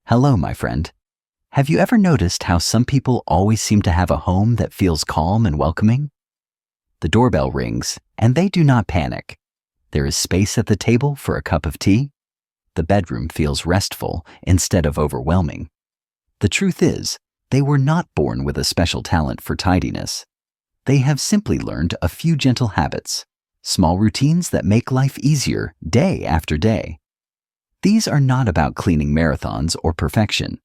Hello, my friend. Have you ever noticed how some people always seem to have a home that feels calm and welcoming? The doorbell rings, and they do not panic. There is space at the table for a cup of tea. The bedroom feels restful instead of overwhelming. The truth is, they were not born with a special talent for tidiness. They have simply learned a few gentle habits, small routines that make life easier day after day. These are not about cleaning marathons or perfection.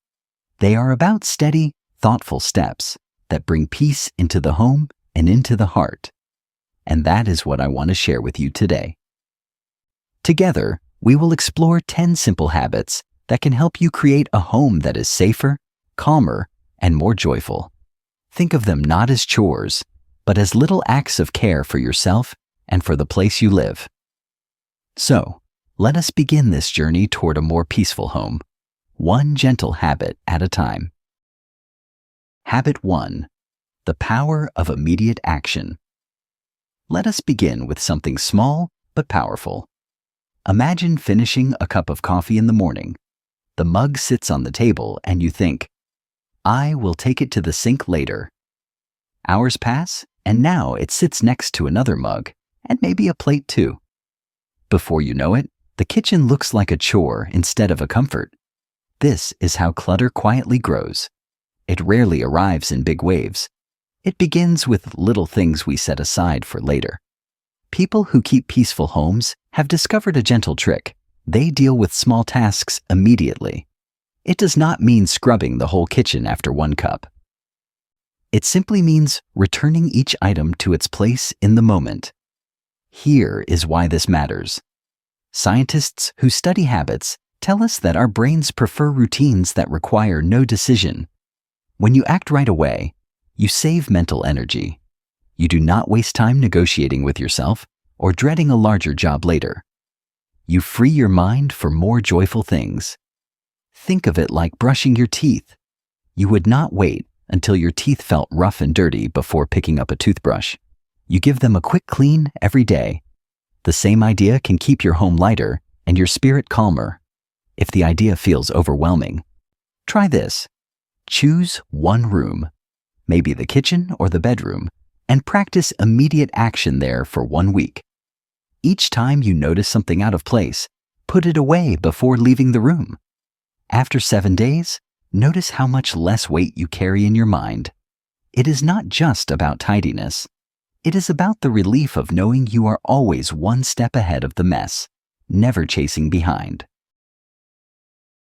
They are about steady, thoughtful steps that bring peace into the home and into the heart. And that is what I want to share with you today. Together, we will explore 10 simple habits that can help you create a home that is safer, calmer, and more joyful. Think of them not as chores, but as little acts of care for yourself and for the place you live. So, let us begin this journey toward a more peaceful home, one gentle habit at a time. Habit 1. The power of immediate action. Let us begin with something small but powerful. Imagine finishing a cup of coffee in the morning. The mug sits on the table and you think, I will take it to the sink later. Hours pass, and now it sits next to another mug, and maybe a plate too. Before you know it, the kitchen looks like a chore instead of a comfort. This is how clutter quietly grows. It rarely arrives in big waves. It begins with little things we set aside for later. People who keep peaceful homes have discovered a gentle trick. They deal with small tasks immediately. It does not mean scrubbing the whole kitchen after one cup. It simply means returning each item to its place in the moment. Here is why this matters. Scientists who study habits tell us that our brains prefer routines that require no decision. When you act right away, you save mental energy. You do not waste time negotiating with yourself or dreading a larger job later. You free your mind for more joyful things. Think of it like brushing your teeth. You would not wait until your teeth felt rough and dirty before picking up a toothbrush. You give them a quick clean every day. The same idea can keep your home lighter and your spirit calmer. If the idea feels overwhelming, try this. Choose one room, maybe the kitchen or the bedroom, and practice immediate action there for 1 week. Each time you notice something out of place, put it away before leaving the room. After 7 days, notice how much less weight you carry in your mind. It is not just about tidiness. It is about the relief of knowing you are always one step ahead of the mess, never chasing behind.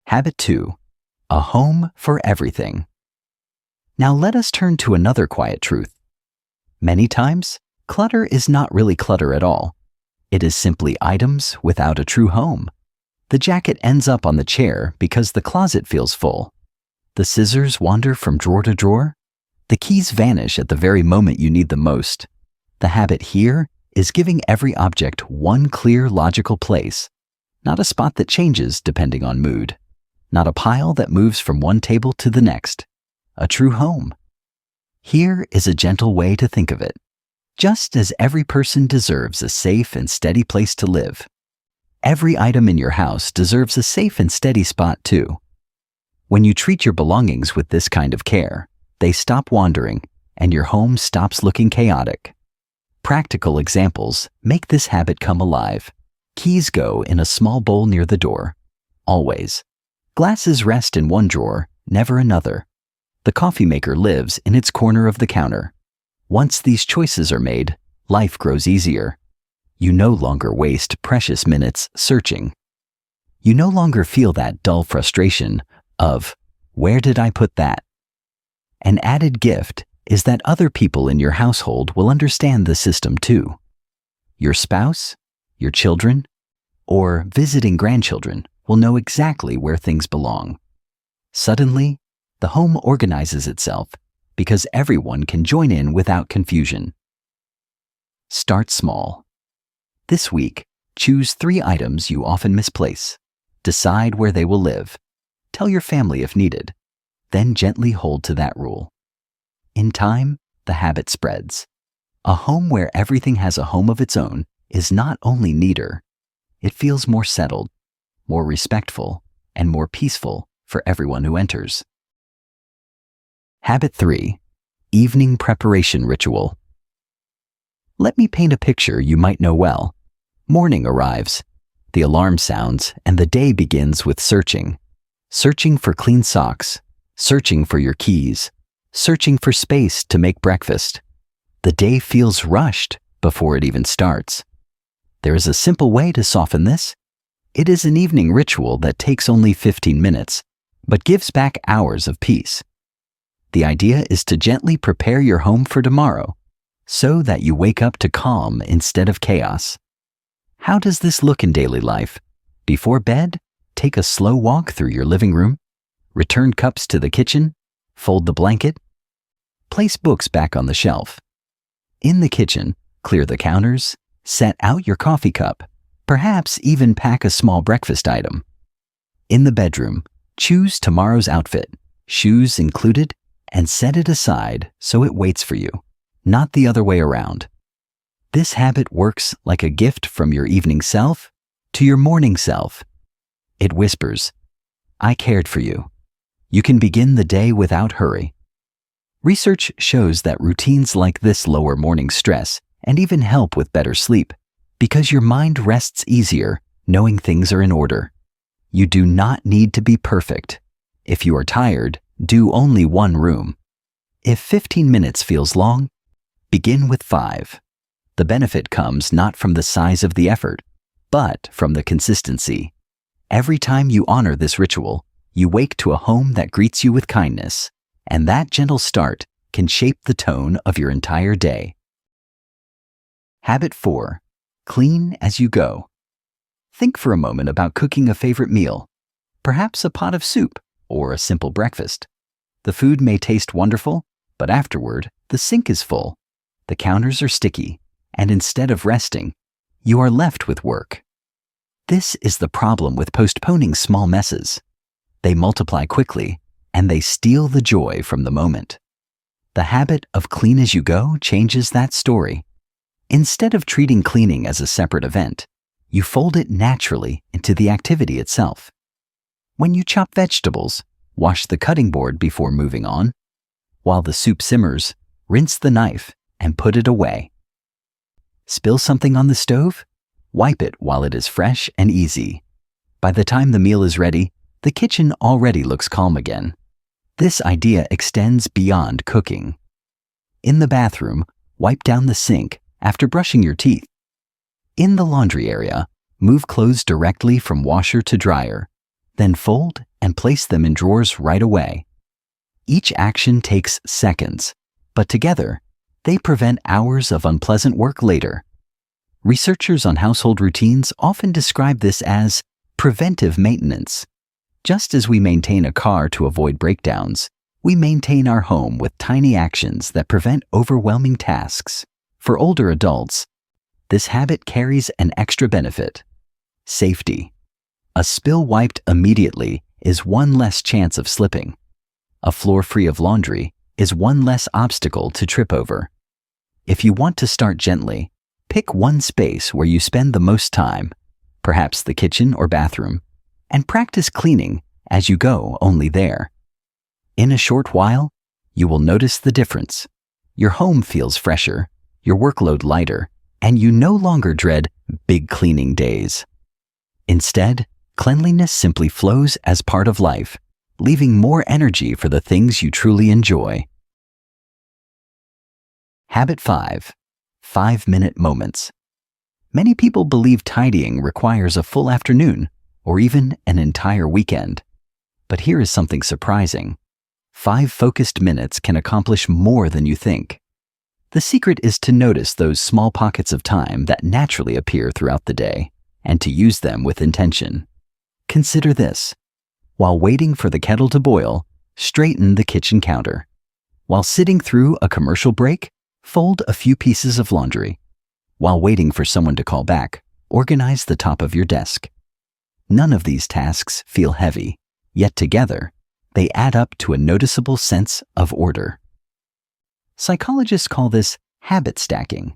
Habit 2. A home for everything. Now let us turn to another quiet truth. Many times, clutter is not really clutter at all. It is simply items without a true home. The jacket ends up on the chair because the closet feels full. The scissors wander from drawer to drawer. The keys vanish at the very moment you need them most. The habit here is giving every object one clear, logical place, not a spot that changes depending on mood, not a pile that moves from one table to the next. A true home. Here is a gentle way to think of it. Just as every person deserves a safe and steady place to live, every item in your house deserves a safe and steady spot too. When you treat your belongings with this kind of care, they stop wandering and your home stops looking chaotic. Practical examples make this habit come alive. Keys go in a small bowl near the door. Always. Glasses rest in one drawer, never another. The coffee maker lives in its corner of the counter. Once these choices are made, life grows easier. You no longer waste precious minutes searching. You no longer feel that dull frustration of, where did I put that? An added gift is that other people in your household will understand the system too. Your spouse, your children, or visiting grandchildren will know exactly where things belong. Suddenly, the home organizes itself because everyone can join in without confusion. Start small. This week, choose 3 items you often misplace. Decide where they will live. Tell your family if needed. Then gently hold to that rule. In time, the habit spreads. A home where everything has a home of its own is not only neater, it feels more settled, more respectful, and more peaceful for everyone who enters. Habit 3. Evening Preparation Ritual. Let me paint a picture you might know well. Morning arrives. The alarm sounds, and the day begins with searching. Searching for clean socks, searching for your keys, searching for space to make breakfast. The day feels rushed before it even starts. There is a simple way to soften this. It is an evening ritual that takes only 15 minutes, but gives back hours of peace. The idea is to gently prepare your home for tomorrow, so that you wake up to calm instead of chaos. How does this look in daily life? Before bed, take a slow walk through your living room, return cups to the kitchen, fold the blanket, place books back on the shelf. In the kitchen, clear the counters, set out your coffee cup, perhaps even pack a small breakfast item. In the bedroom, choose tomorrow's outfit, shoes included, and set it aside so it waits for you, not the other way around. This habit works like a gift from your evening self to your morning self. It whispers, "I cared for you." You can begin the day without hurry. Research shows that routines like this lower morning stress and even help with better sleep, because your mind rests easier knowing things are in order. You do not need to be perfect. If you are tired, do only one room. If 15 minutes feels long, begin with 5. The benefit comes not from the size of the effort, but from the consistency. Every time you honor this ritual, you wake to a home that greets you with kindness, and that gentle start can shape the tone of your entire day. Habit 4. Clean as you go. Think for a moment about cooking a favorite meal, perhaps a pot of soup or a simple breakfast. The food may taste wonderful, but afterward, the sink is full, the counters are sticky, and instead of resting, you are left with work. This is the problem with postponing small messes. They multiply quickly, and they steal the joy from the moment. The habit of clean as you go changes that story. Instead of treating cleaning as a separate event, you fold it naturally into the activity itself. When you chop vegetables, wash the cutting board before moving on. While the soup simmers, rinse the knife and put it away. Spill something on the stove? Wipe it while it is fresh and easy. By the time the meal is ready, the kitchen already looks calm again. This idea extends beyond cooking. In the bathroom, wipe down the sink after brushing your teeth. In the laundry area, move clothes directly from washer to dryer, then fold and place them in drawers right away. Each action takes seconds, but together, they prevent hours of unpleasant work later. Researchers on household routines often describe this as preventive maintenance. Just as we maintain a car to avoid breakdowns, we maintain our home with tiny actions that prevent overwhelming tasks. For older adults, this habit carries an extra benefit: safety. A spill wiped immediately is one less chance of slipping. A floor free of laundry is one less obstacle to trip over. If you want to start gently, pick one space where you spend the most time, perhaps the kitchen or bathroom, and practice cleaning as you go only there. In a short while, you will notice the difference. Your home feels fresher, your workload lighter, and you no longer dread big cleaning days. Instead, cleanliness simply flows as part of life, leaving more energy for the things you truly enjoy. Habit 5. 5-minute moments. Many people believe tidying requires a full afternoon or even an entire weekend. But here is something surprising. 5 focused minutes can accomplish more than you think. The secret is to notice those small pockets of time that naturally appear throughout the day and to use them with intention. Consider this. While waiting for the kettle to boil, straighten the kitchen counter. While sitting through a commercial break, fold a few pieces of laundry. While waiting for someone to call back, organize the top of your desk. None of these tasks feel heavy, yet together, they add up to a noticeable sense of order. Psychologists call this habit stacking.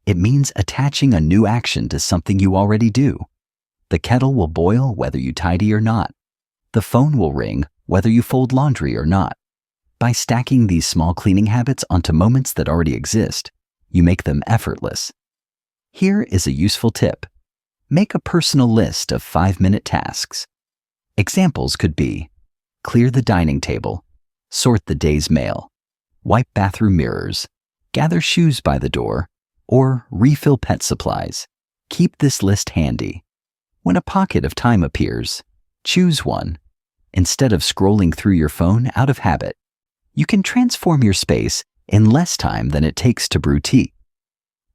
It means attaching a new action to something you already do. The kettle will boil whether you tidy or not. The phone will ring whether you fold laundry or not. By stacking these small cleaning habits onto moments that already exist, you make them effortless. Here is a useful tip. Make a personal list of 5-minute tasks. Examples could be: clear the dining table, sort the day's mail, wipe bathroom mirrors, gather shoes by the door, or refill pet supplies. Keep this list handy. When a pocket of time appears, choose one. Instead of scrolling through your phone out of habit, you can transform your space in less time than it takes to brew tea.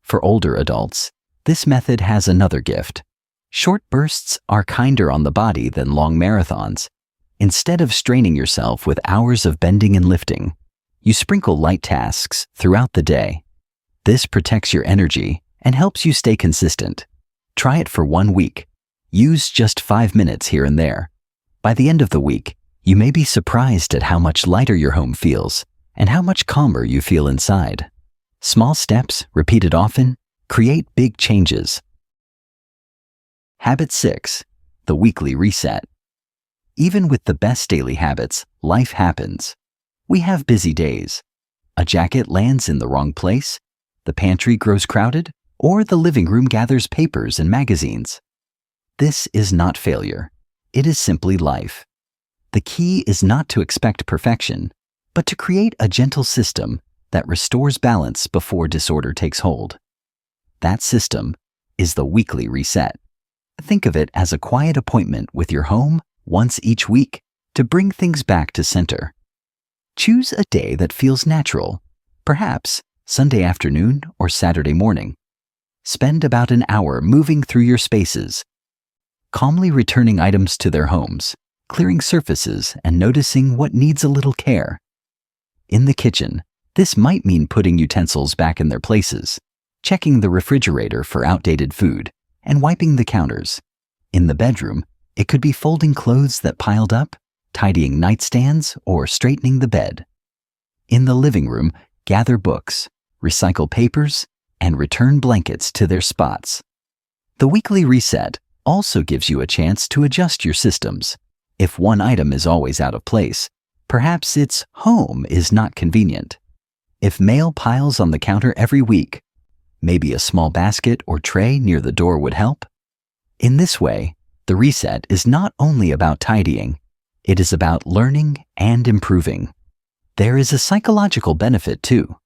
For older adults, this method has another gift. Short bursts are kinder on the body than long marathons. Instead of straining yourself with hours of bending and lifting, you sprinkle light tasks throughout the day. This protects your energy and helps you stay consistent. Try it for 1 week. Use just 5 minutes here and there. By the end of the week, you may be surprised at how much lighter your home feels and how much calmer you feel inside. Small steps, repeated often, create big changes. Habit 6. The weekly reset. Even with the best daily habits, life happens. We have busy days. A jacket lands in the wrong place, the pantry grows crowded, or the living room gathers papers and magazines. This is not failure. It is simply life. The key is not to expect perfection, but to create a gentle system that restores balance before disorder takes hold. That system is the weekly reset. Think of it as a quiet appointment with your home once each week to bring things back to center. Choose a day that feels natural, perhaps Sunday afternoon or Saturday morning. Spend about an hour moving through your spaces, calmly returning items to their homes, clearing surfaces, and noticing what needs a little care. In the kitchen, this might mean putting utensils back in their places, checking the refrigerator for outdated food, and wiping the counters. In the bedroom, it could be folding clothes that piled up, tidying nightstands, or straightening the bed. In the living room, gather books, recycle papers, and return blankets to their spots. The weekly reset also gives you a chance to adjust your systems. If one item is always out of place, perhaps its home is not convenient. If mail piles on the counter every week, maybe a small basket or tray near the door would help. In this way, the reset is not only about tidying, it is about learning and improving. There is a psychological benefit too.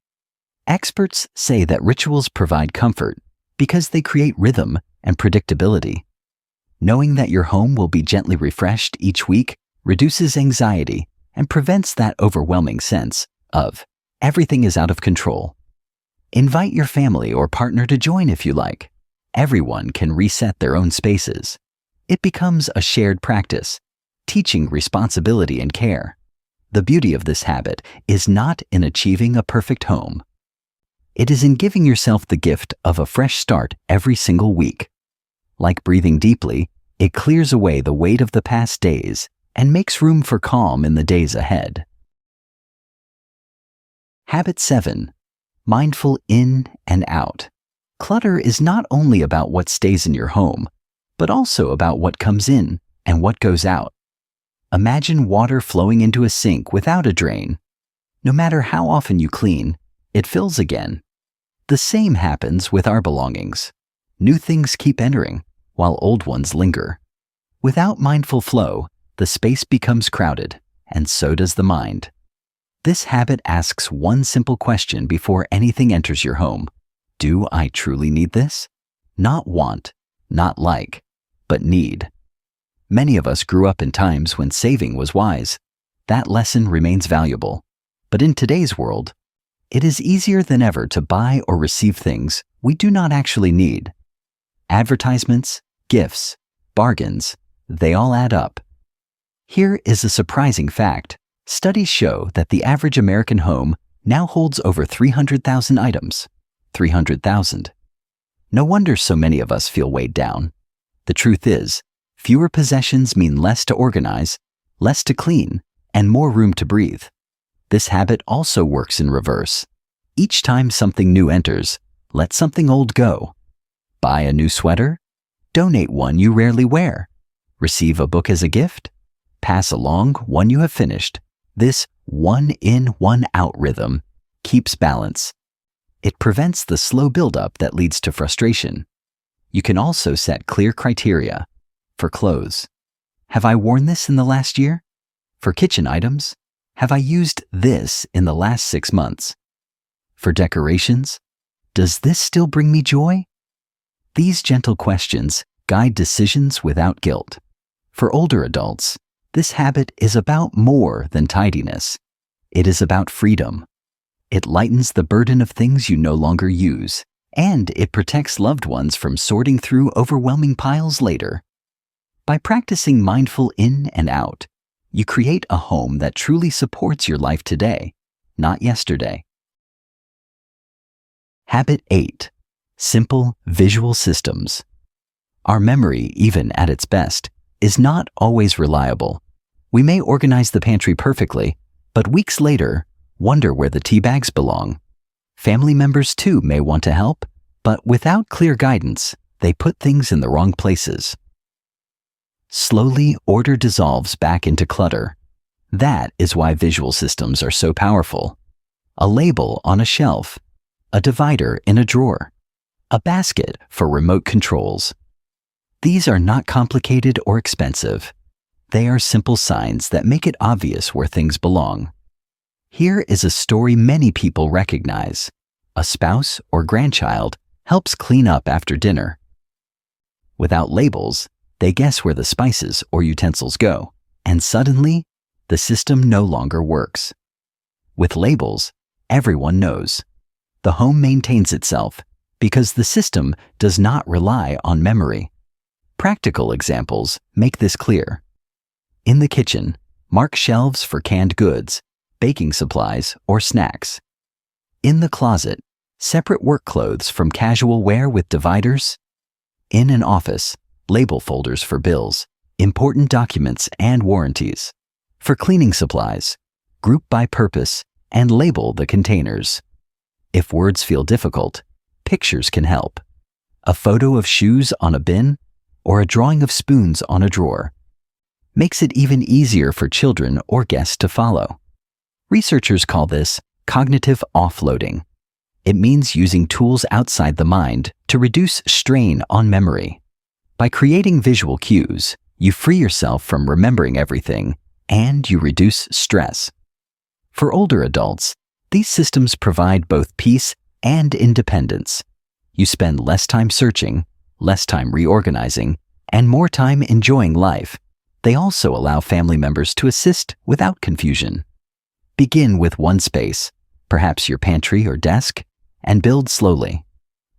Experts say that rituals provide comfort because they create rhythm and predictability. Knowing that your home will be gently refreshed each week reduces anxiety and prevents that overwhelming sense of everything is out of control. Invite your family or partner to join if you like. Everyone can reset their own spaces. It becomes a shared practice, teaching responsibility and care. The beauty of this habit is not in achieving a perfect home. It is in giving yourself the gift of a fresh start every single week. Like breathing deeply, it clears away the weight of the past days and makes room for calm in the days ahead. Habit 7. Mindful in and out. Clutter is not only about what stays in your home, but also about what comes in and what goes out. Imagine water flowing into a sink without a drain. No matter how often you clean, it fills again. The same happens with our belongings. New things keep entering, while old ones linger. Without mindful flow, the space becomes crowded, and so does the mind. This habit asks one simple question before anything enters your home. Do I truly need this? Not want, not like, but need. Many of us grew up in times when saving was wise. That lesson remains valuable. But in today's world, it is easier than ever to buy or receive things we do not actually need. Advertisements, gifts, bargains, they all add up. Here is a surprising fact. Studies show that the average American home now holds over 300,000 items. 300,000. No wonder so many of us feel weighed down. The truth is, fewer possessions mean less to organize, less to clean, and more room to breathe. This habit also works in reverse. Each time something new enters, let something old go. Buy a new sweater? Donate one you rarely wear. Receive a book as a gift? Pass along one you have finished. This one in, one out rhythm keeps balance. It prevents the slow buildup that leads to frustration. You can also set clear criteria. For clothes, have I worn this in the last year? For kitchen items, have I used this in the last 6 months? For decorations, does this still bring me joy? These gentle questions guide decisions without guilt. For older adults, this habit is about more than tidiness. It is about freedom. It lightens the burden of things you no longer use, and it protects loved ones from sorting through overwhelming piles later. By practicing mindful in and out, you create a home that truly supports your life today, not yesterday. Habit 8. Simple visual systems. Our memory, even at its best, is not always reliable. We may organize the pantry perfectly, but weeks later, wonder where the tea bags belong. Family members too may want to help, but without clear guidance, they put things in the wrong places. Slowly, order dissolves back into clutter. That is why visual systems are so powerful. A label on a shelf, a divider in a drawer, a basket for remote controls. These are not complicated or expensive. They are simple signs that make it obvious where things belong. Here is a story many people recognize. A spouse or grandchild helps clean up after dinner. Without labels, they guess where the spices or utensils go, and suddenly, the system no longer works. With labels, everyone knows. The home maintains itself because the system does not rely on memory. Practical examples make this clear. In the kitchen, mark shelves for canned goods, baking supplies, or snacks. In the closet, separate work clothes from casual wear with dividers. In an office, label folders for bills, important documents, and warranties. For cleaning supplies, group by purpose and label the containers. If words feel difficult, pictures can help. A photo of shoes on a bin or a drawing of spoons on a drawer makes it even easier for children or guests to follow. Researchers call this cognitive offloading. It means using tools outside the mind to reduce strain on memory. By creating visual cues, you free yourself from remembering everything, and you reduce stress. For older adults, these systems provide both peace and independence. You spend less time searching, less time reorganizing, and more time enjoying life. They also allow family members to assist without confusion. Begin with one space, perhaps your pantry or desk, and build slowly.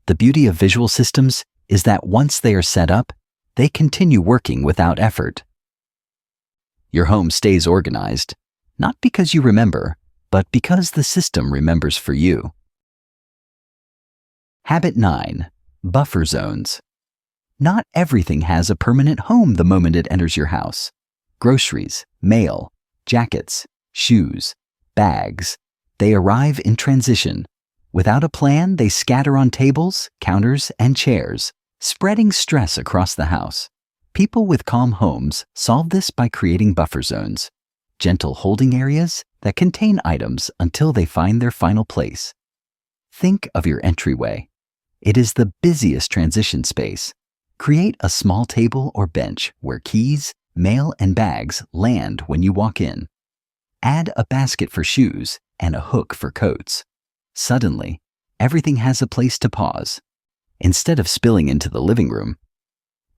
The beauty of visual systems is that once they are set up, they continue working without effort. Your home stays organized, not because you remember, but because the system remembers for you. Habit 9. Buffer zones. Not everything has a permanent home the moment it enters your house. Groceries, mail, jackets, shoes, bags, they arrive in transition. Without a plan, they scatter on tables, counters, and chairs, spreading stress across the house. People with calm homes solve this by creating buffer zones, gentle holding areas that contain items until they find their final place. Think of your entryway. It is the busiest transition space. Create a small table or bench where keys, mail, and bags land when you walk in. Add a basket for shoes and a hook for coats. Suddenly, everything has a place to pause, instead of spilling into the living room.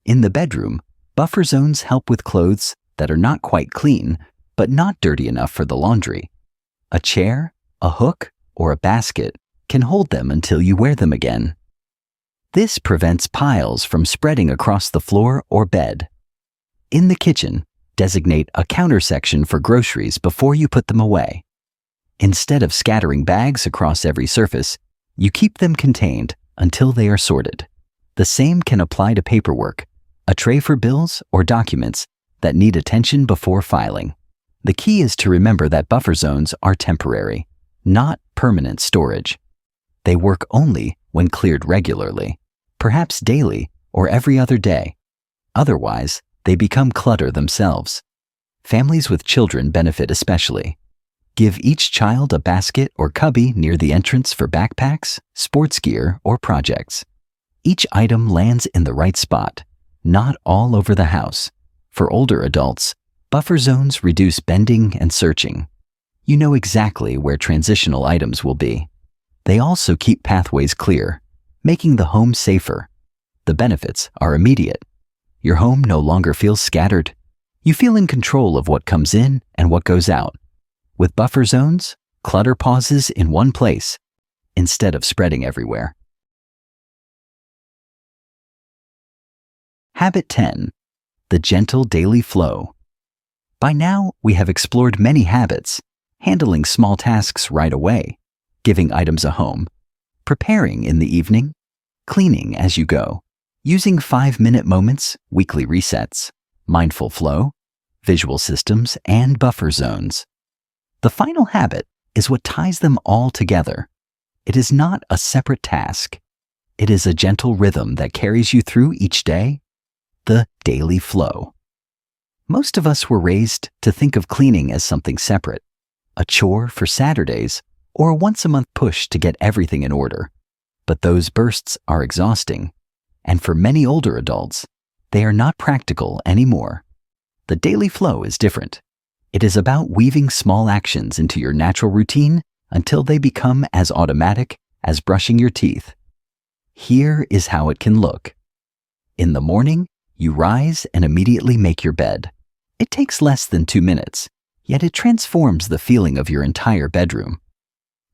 In the bedroom, buffer zones help with clothes that are not quite clean, but not dirty enough for the laundry. A chair, a hook, or a basket can hold them until you wear them again. This prevents piles from spreading across the floor or bed. In the kitchen, designate a counter section for groceries before you put them away. Instead of scattering bags across every surface, you keep them contained until they are sorted. The same can apply to paperwork, a tray for bills or documents that need attention before filing. The key is to remember that buffer zones are temporary, not permanent storage. They work only when cleared regularly, perhaps daily or every other day. Otherwise, they become clutter themselves. Families with children benefit especially. Give each child a basket or cubby near the entrance for backpacks, sports gear, or projects. Each item lands in the right spot, not all over the house. For older adults, buffer zones reduce bending and searching. You know exactly where transitional items will be. They also keep pathways clear, making the home safer. The benefits are immediate. Your home no longer feels scattered. You feel in control of what comes in and what goes out. With buffer zones, clutter pauses in one place instead of spreading everywhere. Habit 10. The gentle daily flow. By now, we have explored many habits: handling small tasks right away, giving items a home, preparing in the evening, cleaning as you go, using 5-minute moments, weekly resets, mindful flow, visual systems, and buffer zones. The final habit is what ties them all together. It is not a separate task. It is a gentle rhythm that carries you through each day, the daily flow. Most of us were raised to think of cleaning as something separate, a chore for Saturdays, or a once-a-month push to get everything in order. But those bursts are exhausting, and for many older adults, they are not practical anymore. The daily flow is different. It is about weaving small actions into your natural routine until they become as automatic as brushing your teeth. Here is how it can look. In the morning, you rise and immediately make your bed. It takes less than 2 minutes, yet it transforms the feeling of your entire bedroom.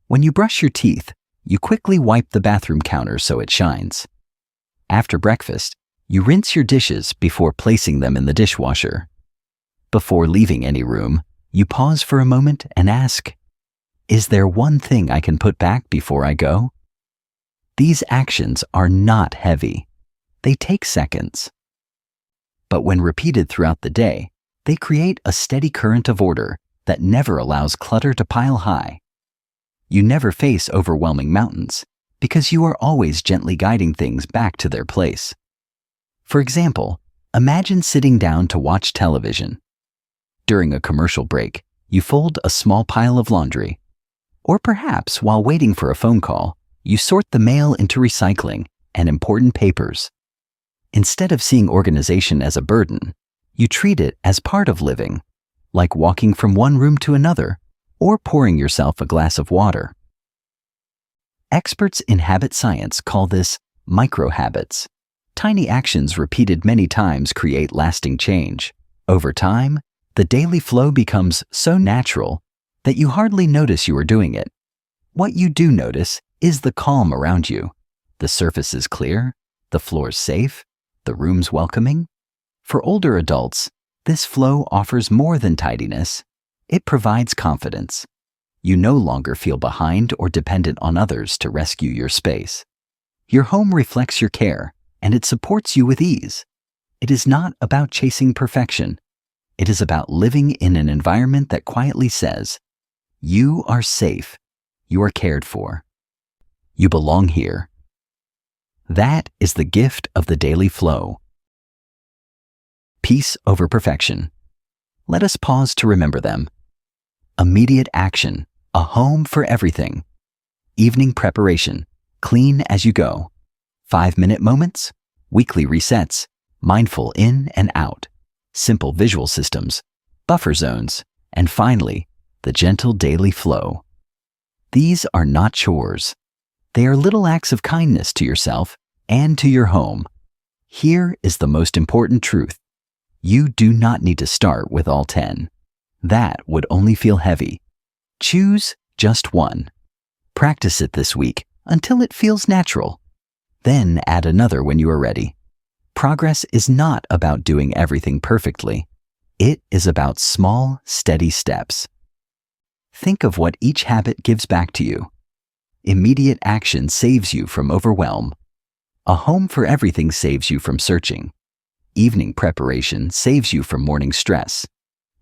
When you brush your teeth, you quickly wipe the bathroom counter so it shines. After breakfast, you rinse your dishes before placing them in the dishwasher. Before leaving any room, you pause for a moment and ask, "Is there one thing I can put back before I go?" These actions are not heavy. They take seconds. But when repeated throughout the day, they create a steady current of order that never allows clutter to pile high. You never face overwhelming mountains because you are always gently guiding things back to their place. For example, imagine sitting down to watch television. During a commercial break, you fold a small pile of laundry. Or perhaps while waiting for a phone call, you sort the mail into recycling and important papers. Instead of seeing organization as a burden, you treat it as part of living, like walking from one room to another or pouring yourself a glass of water. Experts in habit science call this micro-habits. Tiny actions repeated many times create lasting change. Over time, the daily flow becomes so natural that you hardly notice you are doing it. What you do notice is the calm around you. The surface is clear, the floor's safe, the room's welcoming. For older adults, this flow offers more than tidiness. It provides confidence. You no longer feel behind or dependent on others to rescue your space. Your home reflects your care, and it supports you with ease. It is not about chasing perfection. It is about living in an environment that quietly says, "You are safe. You are cared for. You belong here." That is the gift of the daily flow. Peace over perfection. Let us pause to remember them. Immediate action, a home for everything. Evening preparation, clean as you go. 5-minute moments, weekly resets, mindful in and out. Simple visual systems, buffer zones, and finally, the gentle daily flow. These are not chores. They are little acts of kindness to yourself and to your home. Here is the most important truth. You do not need to start with all 10. That would only feel heavy. Choose just one. Practice it this week until it feels natural. Then add another when you are ready. Progress is not about doing everything perfectly. It is about small, steady steps. Think of what each habit gives back to you. Immediate action saves you from overwhelm. A home for everything saves you from searching. Evening preparation saves you from morning stress.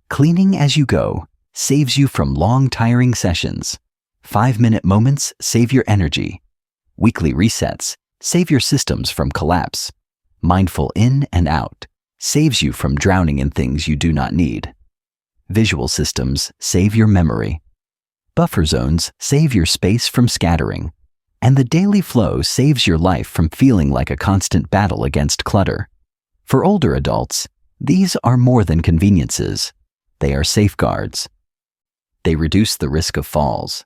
Cleaning as you go saves you from long, tiring sessions. 5-minute moments save your energy. Weekly resets save your systems from collapse. Mindful in and out saves you from drowning in things you do not need. Visual systems save your memory. Buffer zones save your space from scattering. And the daily flow saves your life from feeling like a constant battle against clutter. For older adults, these are more than conveniences. They are safeguards. They reduce the risk of falls.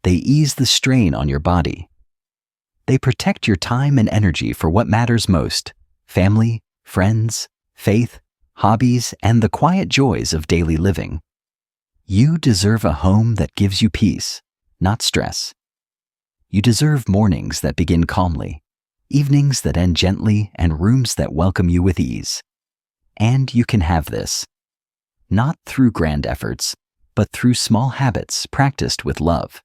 They ease the strain on your body. They protect your time and energy for what matters most: family, friends, faith, hobbies, and the quiet joys of daily living. You deserve a home that gives you peace, not stress. You deserve mornings that begin calmly, evenings that end gently, and rooms that welcome you with ease. And you can have this, not through grand efforts, but through small habits practiced with love.